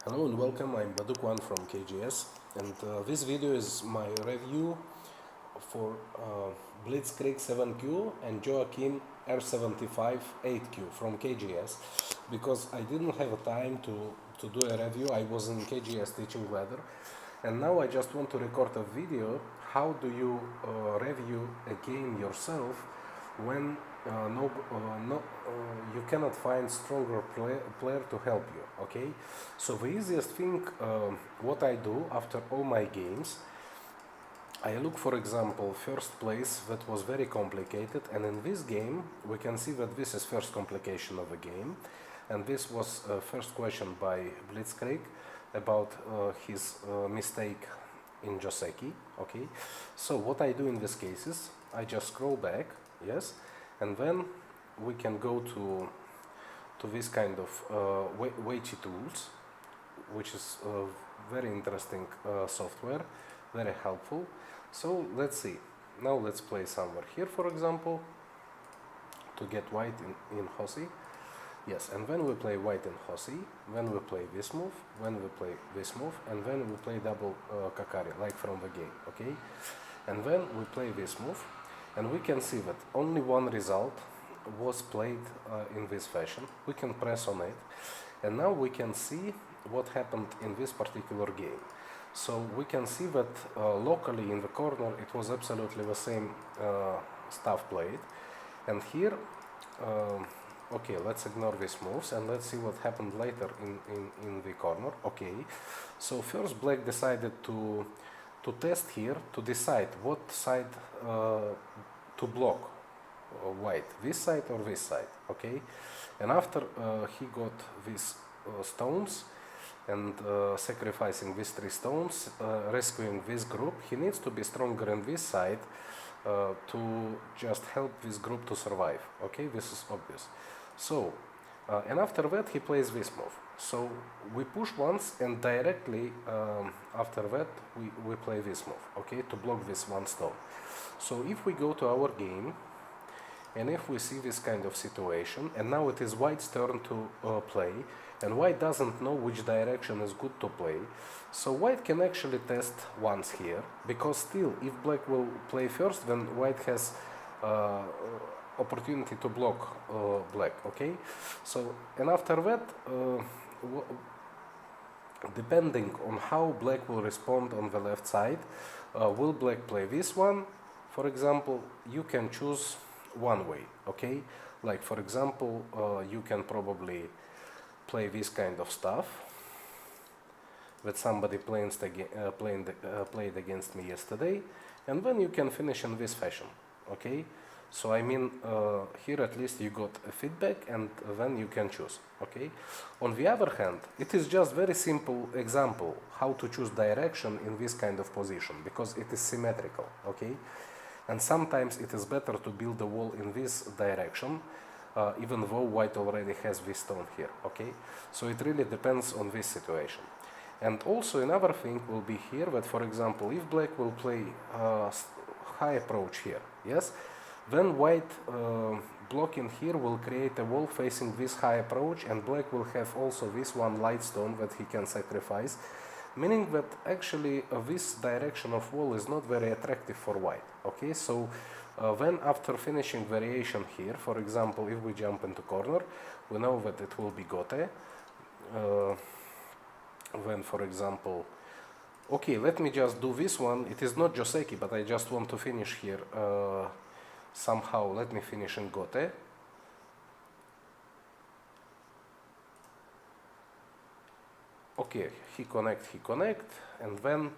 Hello and welcome, I'm Badukwan from KGS, and this video is my review for Blitzkrieg 7Q and Joaquin R75 8Q from KGS, because I didn't have a time to do a review. I was in KGS teaching ladder, and now I just want to record a video. How do you review a game yourself when you cannot find stronger player to help you? Okay, so the easiest thing, what I do after all my games, I look, for example, first place that was very complicated, and in this game we can see that this is first complication of the game, and this was first question by Blitzkrieg about his mistake in Joseki. Okay, so what I do in these cases, I just scroll back, yes, and then we can go to this kind of weighty tools, which is very interesting software, very helpful. So let's see. Now let's play somewhere here, for example, to get white in Hosi. Yes, and when we play white in Hosi, when we play this move, when we play this move, and then we play double Kakari, like from the game, okay? And then we play this move, and we can see that only one result was played in this fashion. We can press on it, and now we can see what happened in this particular game. So we can see that locally in the corner it was absolutely the same stuff played, and here okay, let's ignore these moves and let's see what happened later in the corner. Okay, so first black decided to test here, to decide what side to block white, this side or this side. Okay, and after he got these stones and sacrificing these 3 stones, rescuing this group, he needs to be stronger in this side to just help this group to survive. Okay, this is obvious. So and after that he plays this move. So we push once, and directly after that we play this move, okay, to block this 1 stone. So if we go to our game, and if we see this kind of situation, and now it is white's turn to play, and white doesn't know which direction is good to play, so white can actually test once here, because still if black will play first, then white has opportunity to block black. Okay, so and after that, depending on how black will respond on the left side, will black play this one, for example, you can choose one way. Okay, like for example, you can probably play this kind of stuff that somebody played against me yesterday, and then you can finish in this fashion. Okay, so I mean, here at least you got a feedback, and then you can choose. Okay, on the other hand, it is just very simple example how to choose direction in this kind of position, because it is symmetrical. Okay, and sometimes it is better to build a wall in this direction, even though white already has this stone here. Okay, so it really depends on this situation. And also another thing will be here, that for example, if black will play high approach here, yes, then white blocking here will create a wall facing this high approach, and black will have also this one light stone that he can sacrifice, meaning that actually this direction of wall is not very attractive for white. Okay, so then after finishing variation here, for example, if we jump into corner, we know that it will be gote. Then for example, okay, let me just do this one. It is not Joseki, but I just want to finish here somehow. Let me finish in gote. Okay, he connect, and then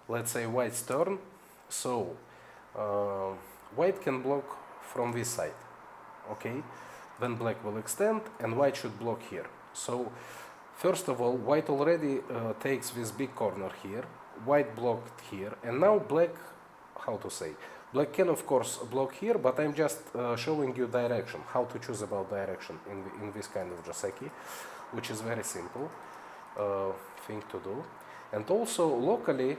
let's say white's turn. So white can block from this side. Okay, then black will extend, and white should block here. So first of all, white already takes this big corner here, white blocked here, and now black, how to say, black can of course block here, but I'm just showing you direction, how to choose about direction in this kind of Joseki, which is very simple thing to do. And also locally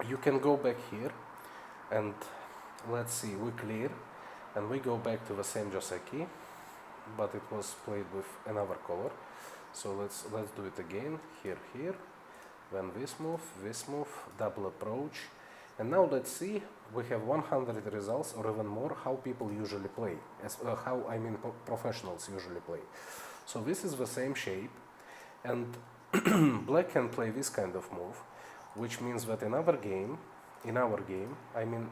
you can go back here, and let's see, we clear, and we go back to the same Joseki, but it was played with another color. So let's do it again. Here. Then this move, double approach. And now let's see, we have 100 results or even more how people usually play, how I mean professionals usually play. So this is the same shape, and black can play this kind of move, which means that in our game, I mean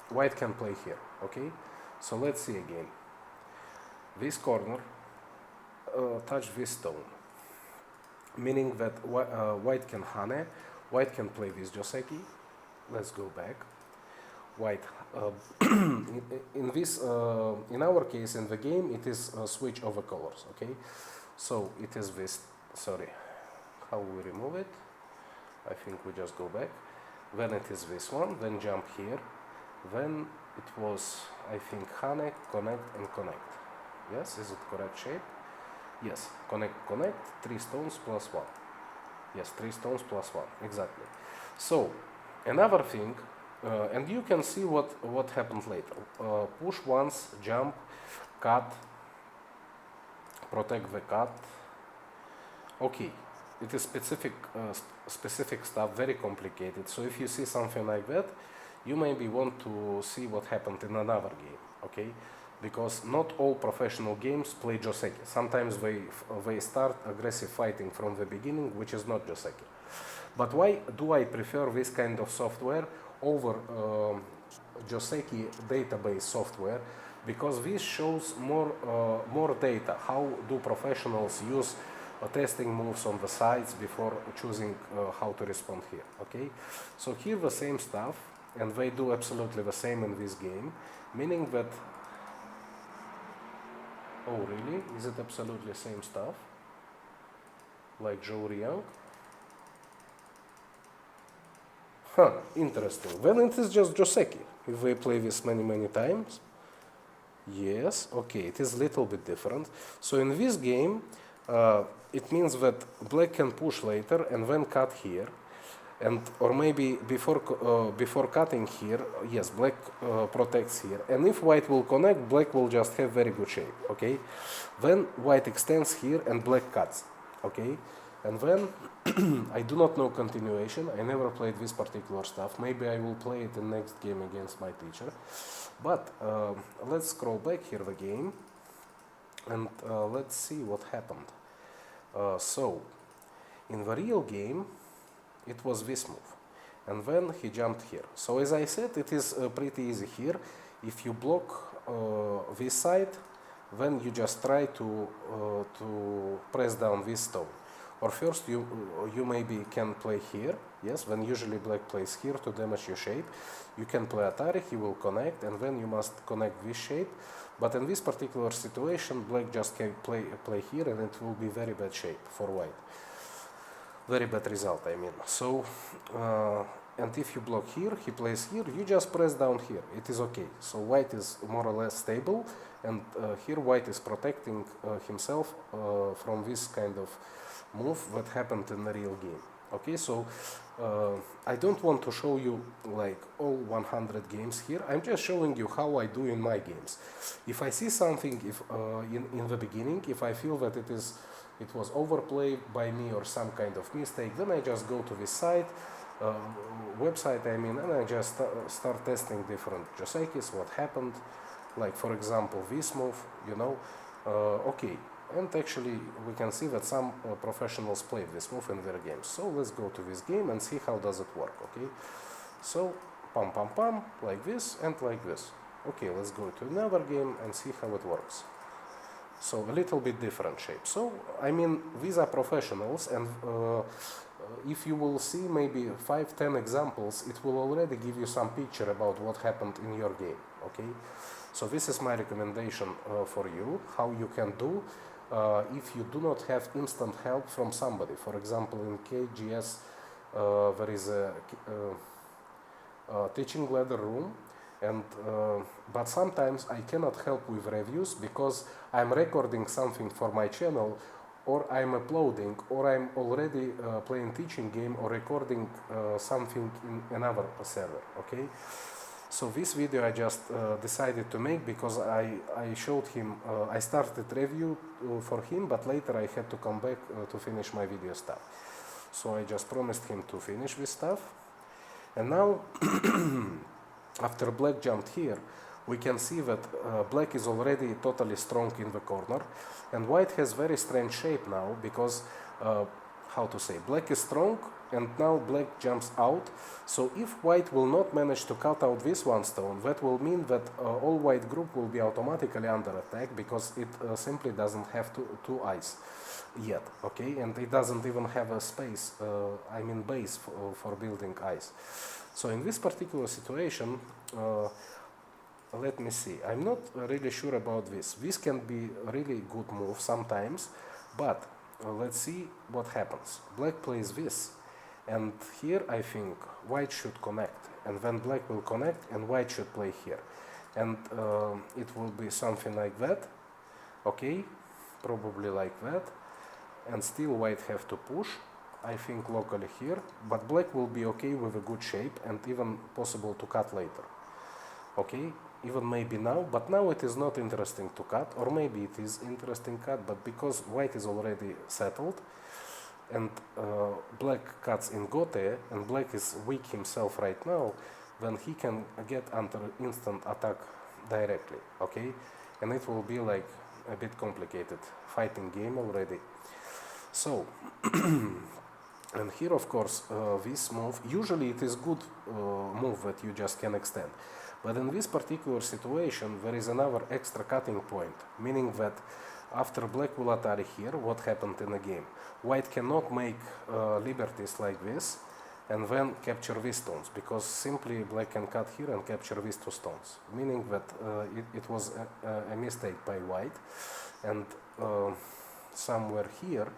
white can play here, okay? So let's see again. This corner touch this stone, meaning that white can hane, white can play this joseki. Let's go back. White, in our case in the game, it is a switch over colors, okay? So it is this, sorry, how we remove it? I think we just go back. Then it is this one, then jump here. Then it was, I think, hane, connect and connect. Yes, is it correct shape? Yes, connect, 3 stones plus 1. Yes, 3 stones plus 1, exactly. So, another thing, and you can see what happened later. Push once, jump, cut, protect the cut. Okay, it is specific stuff, very complicated. So if you see something like that, you maybe want to see what happened in another game, okay? Because not all professional games play joseki. Sometimes they start aggressive fighting from the beginning, which is not joseki. But why do I prefer this kind of software over joseki database software? Because this shows more data. How do professionals use testing moves on the sides before choosing how to respond here, okay? So here the same stuff, and they do absolutely the same in this game, meaning that, oh really, is it absolutely same stuff? Like Zhou Yang? Huh, interesting. Then it is just joseki, if they play this many times. Yes, okay, it is a little bit different. So in this game, it means that black can push later and then cut here, and or maybe before cutting here, yes, black protects here. And if white will connect, black will just have very good shape, okay? Then white extends here and black cuts, okay? And then I do not know continuation. I never played this particular stuff. Maybe I will play it in next game against my teacher. But let's scroll back here the game, and let's see what happened. So in the real game, it was this move, and then he jumped here. So as I said, it is pretty easy here. If you block this side, then you just try to press down this stone. Or first you maybe can play here, yes, then usually black plays here to damage your shape. You can play Atari, he will connect, and then you must connect this shape. But in this particular situation, black just can play here, and it will be very bad shape for white. Very bad result, I mean. So, and if you block here, he plays here, you just press down here, it is okay. So white is more or less stable, and here white is protecting himself from this kind of move that happened in the real game. Okay, so I don't want to show you like all 100 games here. I'm just showing you how I do in my games. If I see something, in the beginning, if I feel that it was overplayed by me or some kind of mistake, then I just go to this site, website I mean, and I just start testing different josekis, what happened, like for example this move, you know, okay. And actually we can see that some professionals play this move in their games. So let's go to this game and see how does it work, okay? So pam pam pam, like this and like this. Okay, let's go to another game and see how it works. So a little bit different shape. So I mean, these are professionals, and if you will see maybe 5-10 examples, it will already give you some picture about what happened in your game, okay? So this is my recommendation for you, how you can do if you do not have instant help from somebody. For example, in KGS there is a teaching ladder room, and but sometimes I cannot help with reviews because I'm recording something for my channel, or I'm uploading, or I'm already playing teaching game or recording something in another server, okay? So this video I just decided to make because I showed him, I started review for him, but later I had to come back to finish my video stuff. So I just promised him to finish this stuff. And now, after black jumped here, we can see that black is already totally strong in the corner, and white has very strange shape now because, how to say, black is strong, and now black jumps out. So if white will not manage to cut out this one stone, that will mean that all white group will be automatically under attack because it simply doesn't have two eyes yet, okay, and it doesn't even have a space, I mean base for building eyes. So in this particular situation, let me see, I'm not really sure about this. This can be a really good move sometimes, but let's see what happens. Black plays this, and here I think white should connect, and then black will connect and white should play here, and it will be something like that, okay, probably like that, and still white have to push, I think locally here, but black will be okay with a good shape and even possible to cut later, okay, even maybe now, but now it is not interesting to cut, or maybe it is interesting cut, but because white is already settled and black cuts in gote and black is weak himself right now, then he can get under instant attack directly, okay, and it will be like a bit complicated fighting game already. So and here of course this move, usually it is good move that you just can extend, but in this particular situation there is another extra cutting point, meaning that after black will atari here, what happened in the game? White cannot make liberties like this and then capture these stones, because simply black can cut here and capture these two stones, meaning that it was a mistake by white, and somewhere here,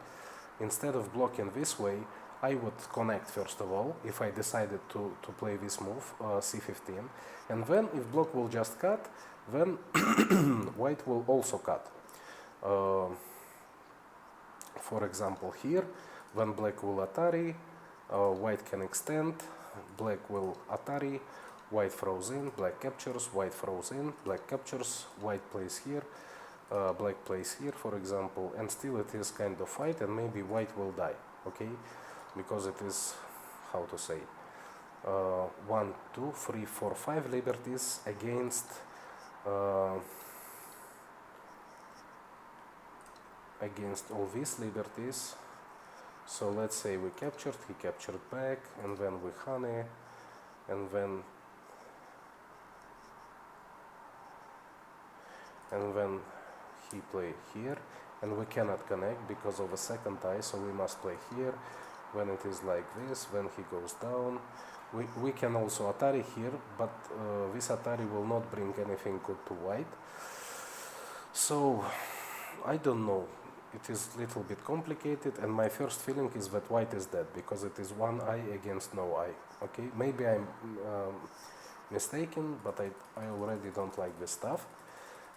instead of blocking this way, I would connect first of all, if I decided to play this move, c15, and then if black will just cut, then white will also cut. For example here, when black will atari, white can extend, black will atari, white throws in, black captures, white throws in, black captures, white plays here, black plays here, for example, and still it is kind of fight, and maybe white will die, okay, because it is, how to say, 1, 2, 3, 4, 5 liberties against all these liberties. So let's say we captured, he captured back, and then we honey, and then he play here, and we cannot connect because of a second eye, so we must play here. When it is like this, when he goes down, we can also atari here, but this atari will not bring anything good to white. So I don't know, it is a little bit complicated, and my first feeling is that white is dead because it is one eye against no eye, okay, maybe I'm mistaken, but I already don't like this stuff,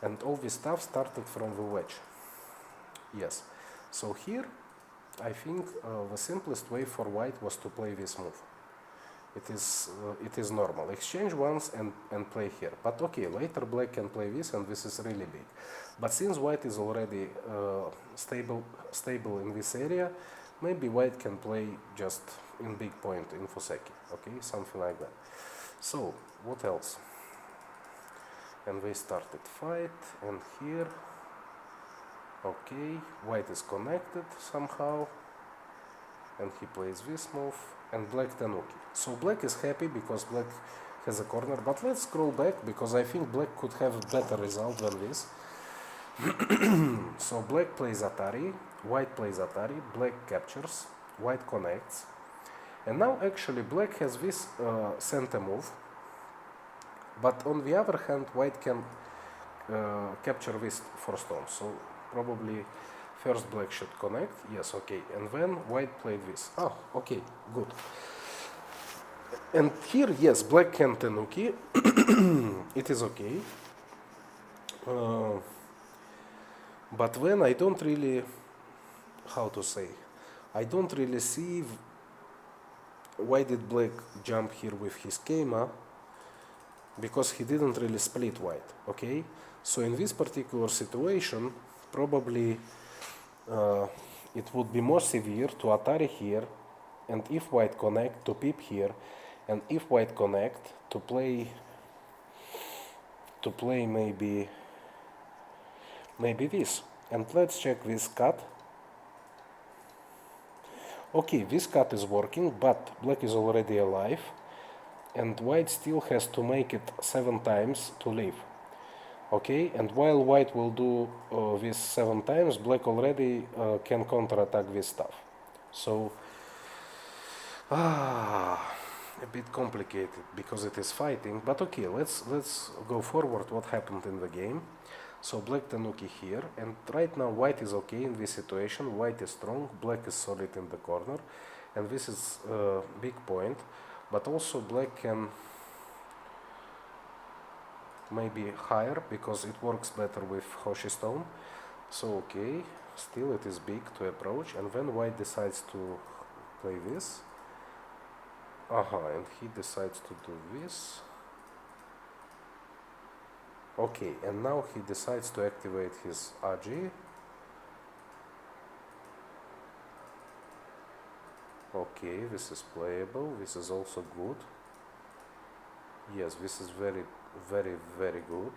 and all this stuff started from the wedge. Yes, so here I think the simplest way for white was to play this move. It is normal. Exchange once and play here. But okay, later black can play this, and this is really big. But since white is already stable in this area, maybe white can play just in big point in Fuseki. Okay, something like that. So what else? And they started fight, and here, okay, white is connected somehow, and he plays this move, and black tanuki. So black is happy because black has a corner, but let's scroll back because I think black could have a better result than this. So black plays atari, white plays atari, black captures, white connects, and now actually black has this center move, but on the other hand white can capture this 4 stones, so probably first black should connect, yes, okay, and then white played this. Oh, okay, good. And here, yes, black can tanuki, it is okay, but then I don't really, how to say, I don't really see why did black jump here with his kema, because he didn't really split white, okay? So in this particular situation, probably it would be more severe to Atari here, and if white connect, to peep here, and if white connect, to play maybe this. And let's check this cut. Okay, this cut is working, but black is already alive, and white still has to make it 7 times to live. Okay, and while white will do this 7 times, black already can counterattack this stuff. So, a bit complicated because it is fighting, but okay, let's go forward what happened in the game. So black tanuki here, and right now white is okay in this situation, white is strong, black is solid in the corner, and this is a big point, but also black can maybe higher because it works better with Hoshi stone. So okay, still it is big to approach, and when white decides to play this, and he decides to do this. Okay, and now he decides to activate his AG. Okay, this is playable, this is also good. Yes, this is very, very, very good.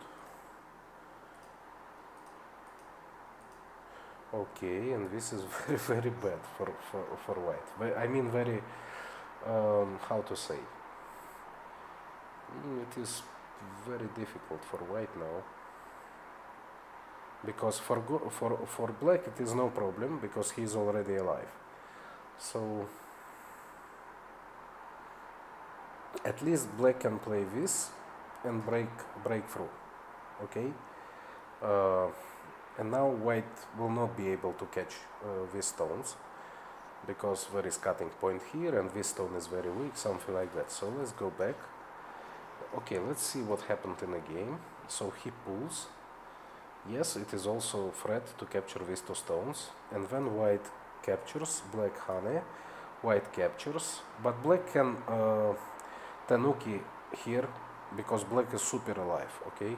Okay, and this is very, very bad for white. I mean very, how to say, it is very difficult for white now, because for black it is no problem because he is already alive. So at least black can play this and break through. Okay, and now white will not be able to catch these stones because there is cutting point here and this stone is very weak, something like that. So let's go back. Okay, let's see what happened in the game. So he pulls. Yes, it is also threat to capture these 2 stones, and when white captures, black honey, white captures, but black can tanuki here because black is super alive. Okay,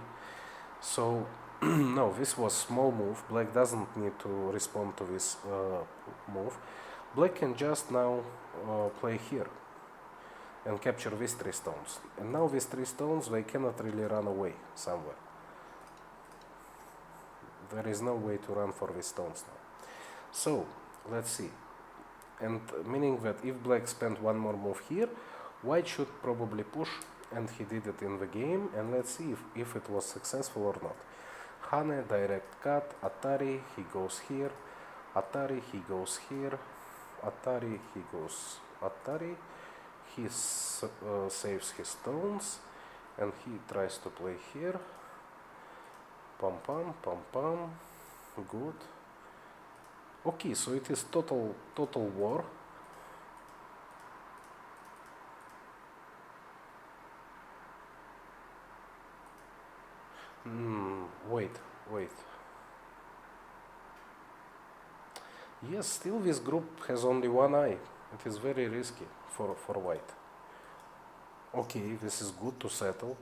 so no, this was small move. Black doesn't need to respond to this move. Black can just now play here and capture these 3 stones. And now these 3 stones, they cannot really run away somewhere. There is no way to run for these stones now. So, let's see. And meaning that if black spent 1 more move here, white should probably push, and he did it in the game, and let's see if it was successful or not. Hane, direct cut, Atari, he goes here, Atari, he goes here, Atari, he goes Atari, he saves his stones, and he tries to play here, pam pam, pam pam, good. Okay, so it is total war. Wait. Yes, still this group has only 1 eye. It is very risky for white. Okay, this is good to settle.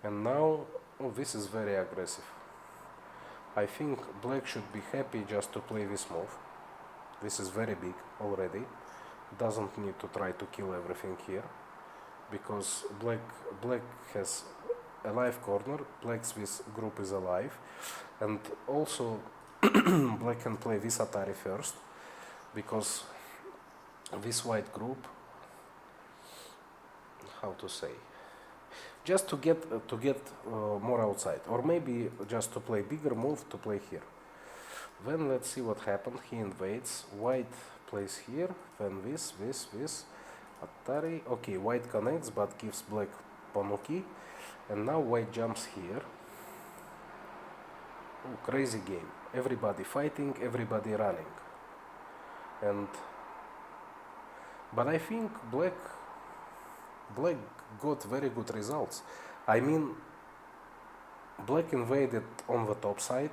And now, this is very aggressive. I think black should be happy just to play this move. This is very big already. Doesn't need to try to kill everything here, because black has a live corner, black's this group is alive, and also black can play this Atari first, because this white group, how to say, just to get more outside, or maybe just to play bigger move to play here. Then let's see what happened. He invades, white plays here, then this, Atari. Okay, white connects but gives black Ponuki, and now white jumps here. Oh, crazy game. Everybody fighting, everybody running. But I think black got very good results. I mean, black invaded on the top side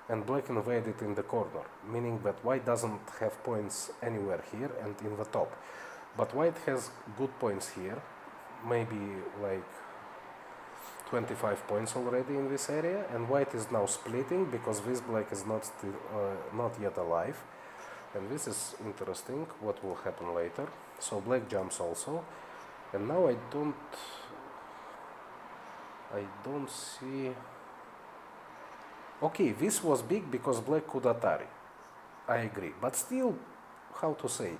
and black invaded in the corner, meaning that white doesn't have points anywhere here and in the top. But white has good points here, maybe like 25 points already in this area, and white is now splitting because this black is not yet alive, and this is interesting what will happen later. So black jumps also, and now I don't see. Okay, this was big because black could Atari, I agree, but still, how to say,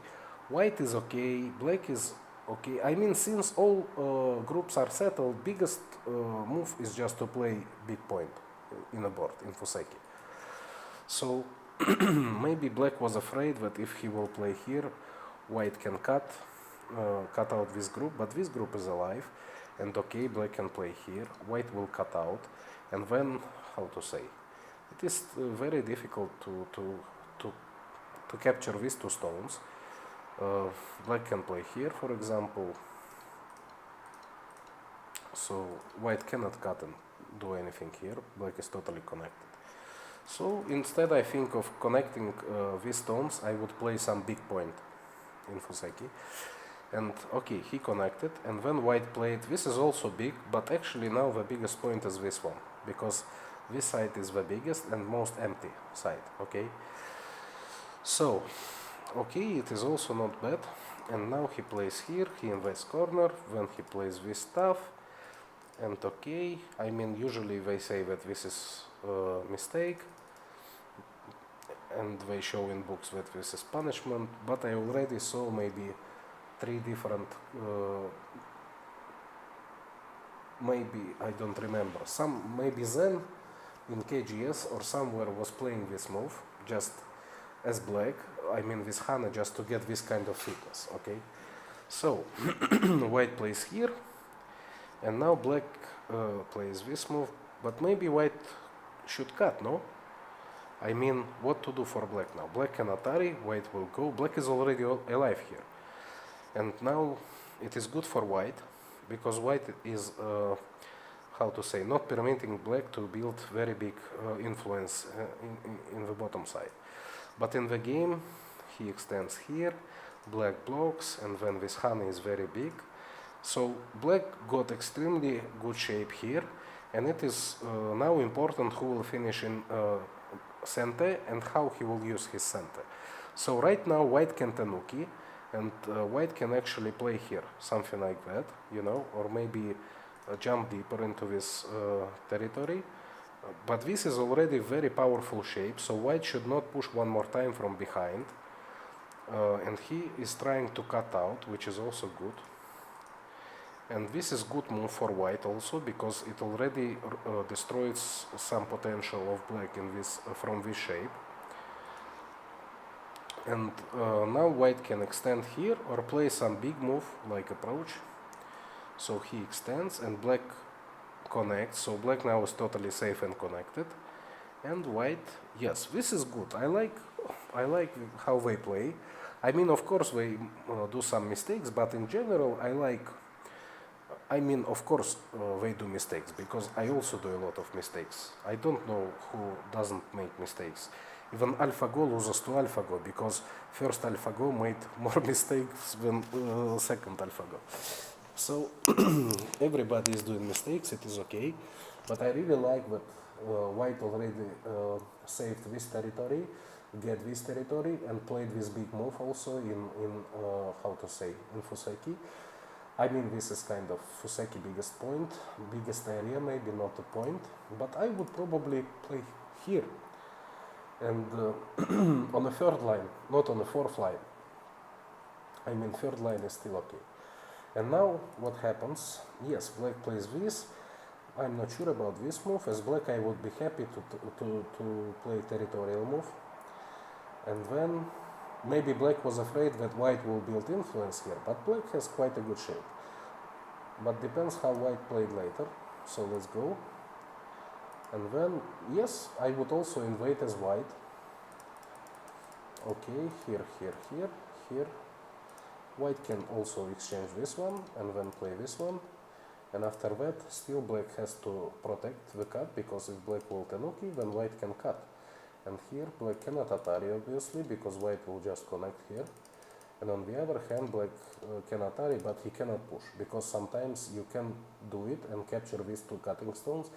white is okay, black is okay. I mean, since all groups are settled, biggest move is just to play big point in a board, in Fuseki. So maybe black was afraid that if he will play here, white can cut out this group, but this group is alive, and okay, black can play here, white will cut out, and then, how to say, it is very difficult to capture these two stones. Black can play here, for example, so white cannot cut and do anything here, black is totally connected. So instead I think of connecting these stones, I would play some big point in Fuseki. And okay, he connected, and then white played, this is also big, but actually now the biggest point is this one, because this side is the biggest and most empty side, okay? So, okay, it is also not bad, and now he plays here, he invites corner, then he plays this stuff, and okay, I mean, usually they say that this is a mistake, and they show in books that this is punishment, but I already saw maybe 3 different, maybe, I don't remember, maybe Zen in KGS or somewhere was playing this move, just as black, I mean with Hana, just to get this kind of fitness, okay? So, white plays here, and now black plays this move, but maybe white should cut, no? I mean, what to do for black now? Black can Atari, white will go, black is already alive here. And now it is good for white, because white is, how to say, not permitting black to build very big influence in the bottom side. But in the game, he extends here, black blocks, and then this Hana is very big. So black got extremely good shape here, and it is now important who will finish in center and how he will use his center. So right now white can Tanuki, and white can actually play here, something like that, you know, or maybe jump deeper into this territory. But this is already very powerful shape, so white should not push one more time from behind. And he is trying to cut out, which is also good. And this is good move for white also, because it already destroys some potential of black in this from this shape. And now white can extend here or play some big move like approach. So he extends and black connects, so black now is totally safe and connected. And white, yes, this is good. I like how they play. I mean, of course they do some mistakes, but in general I mean, of course they do mistakes, because I also do a lot of mistakes. I don't know who doesn't make mistakes. Even AlphaGo loses to AlphaGo, because first AlphaGo made more mistakes than second AlphaGo. So everybody is doing mistakes, it is okay. But I really like that white already saved this territory, get this territory, and played this big move also in how to say, in Fuseki. I mean, this is kind of Fuseki biggest point, biggest area, maybe not a point, but I would probably play here. And on the third line, not on the fourth line. I mean, third line is still okay. And now what happens? Yes, black plays this. I'm not sure about this move. As black, I would be happy to play territorial move. And then maybe black was afraid that white will build influence here, but black has quite a good shape. But depends how white played later. So let's go. And then, yes, I would also invade as white. Okay, here, here, here, here. White can also exchange this one and then play this one. And after that, still black has to protect the cut, because if black will Tanuki, then white can cut. And here black cannot Atari, obviously, because white will just connect here. And on the other hand, black can atari, but he cannot push, because sometimes you can do it and capture these two cutting stones,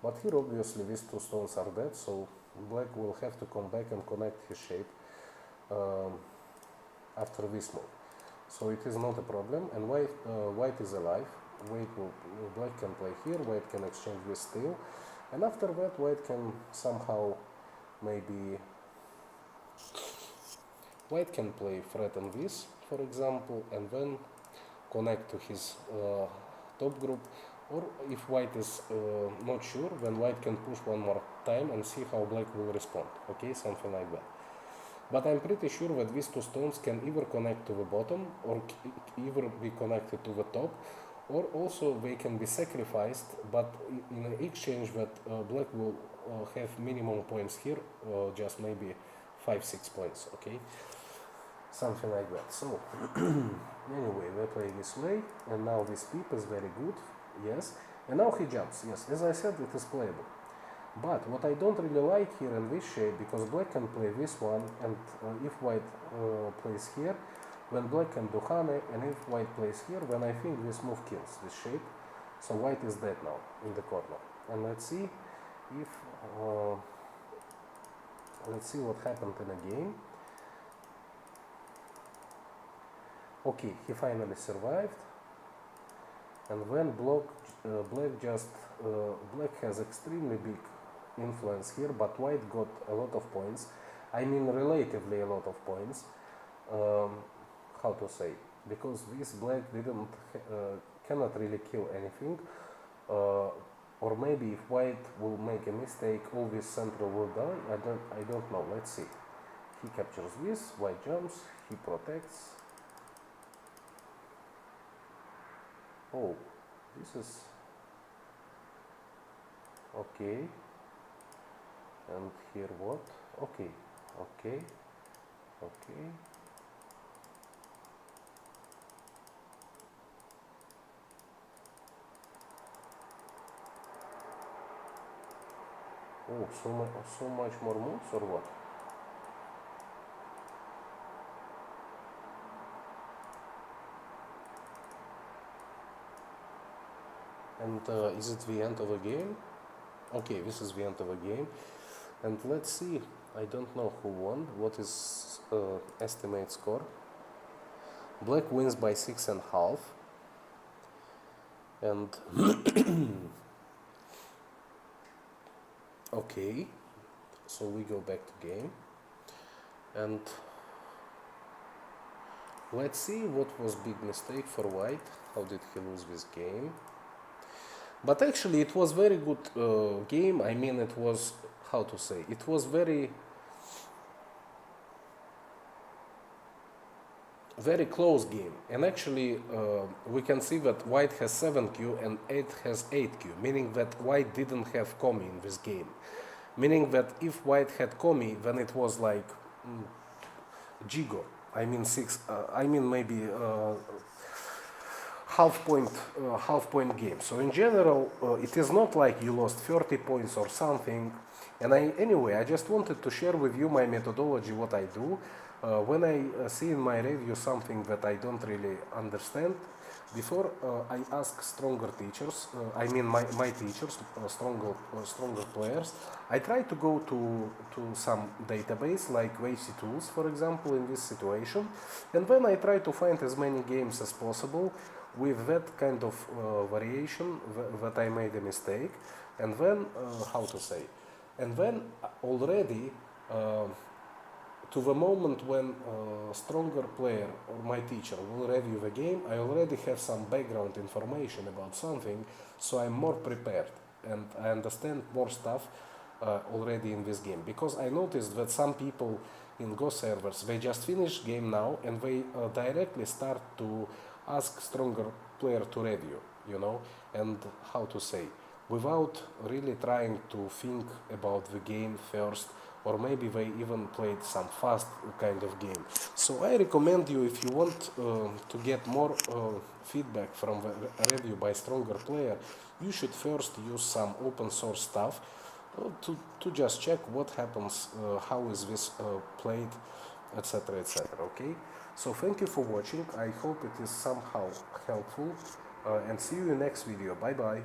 but here obviously these two stones are dead, so black will have to come back and connect his shape after this move. So it is not a problem, and white is alive. Black can play here, white can exchange with steel, and after that white can somehow maybe white can play threaten this, for example, and then connect to his top group, or if white is not sure, then white can push one more time and see how black will respond, okay, something like that. But I'm pretty sure that these two stones can either connect to the bottom or either be connected to the top, or also they can be sacrificed, but in exchange that black will have minimum points here, just maybe 5-6 points, okay, something like that. So anyway, we play this way, and now this peep is very good, yes, and now he jumps, yes, as I said, it is playable. But what I don't really like here in this shape, because black can play this one, and if white plays here, then black can do Hane, and if white plays here, then I think this move kills this shape. So white is dead now in the corner. And let's see if let's see what happened in a game. Okay, he finally survived, and then black has extremely big influence here, but white got a lot of points. I mean, relatively a lot of points. How to say? Because this black cannot really kill anything. Or maybe if white will make a mistake, all this central will die. I don't know. Let's see. He captures this. White jumps. He protects. Oh, this is okay. And here what? Okay, okay, okay. Oh, so much more moves or what? And is it the end of a game? Okay, this is the end of a game. And let's see, I don't know who won. What is estimate score? Black wins by 6.5. And okay, so we go back to game. And let's see what was big mistake for white. How did he lose this game? But actually it was very good game. I mean, it was, how to say, it was very close game, and actually we can see that white has 7q and 8 has 8q, meaning that white didn't have komi in this game, meaning that if white had komi, then it was like jigo, I mean maybe half point game. So in general it is not like you lost 30 points or something. And I just wanted to share with you my methodology, what I do when I see in my review something that I don't really understand. Before I ask stronger teachers, I mean my teachers, stronger players. I try to go to some database like WC Tools, for example, in this situation, and then I try to find as many games as possible with that kind of variation that I made a mistake, and then how to say, and then already to the moment when a stronger player or my teacher will review the game, I already have some background information about something, so I'm more prepared and I understand more stuff already in this game. Because I noticed that some people in Go servers, they just finish game now and they directly start to ask stronger player to review, and how to say, without really trying to think about the game first, or maybe they even played some fast kind of game. So I recommend you, if you want to get more feedback from the review by stronger player, you should first use some open source stuff to just check what happens, how is this played, etc., etc. Okay, so thank you for watching. I hope it is somehow helpful, and see you in next video. Bye bye.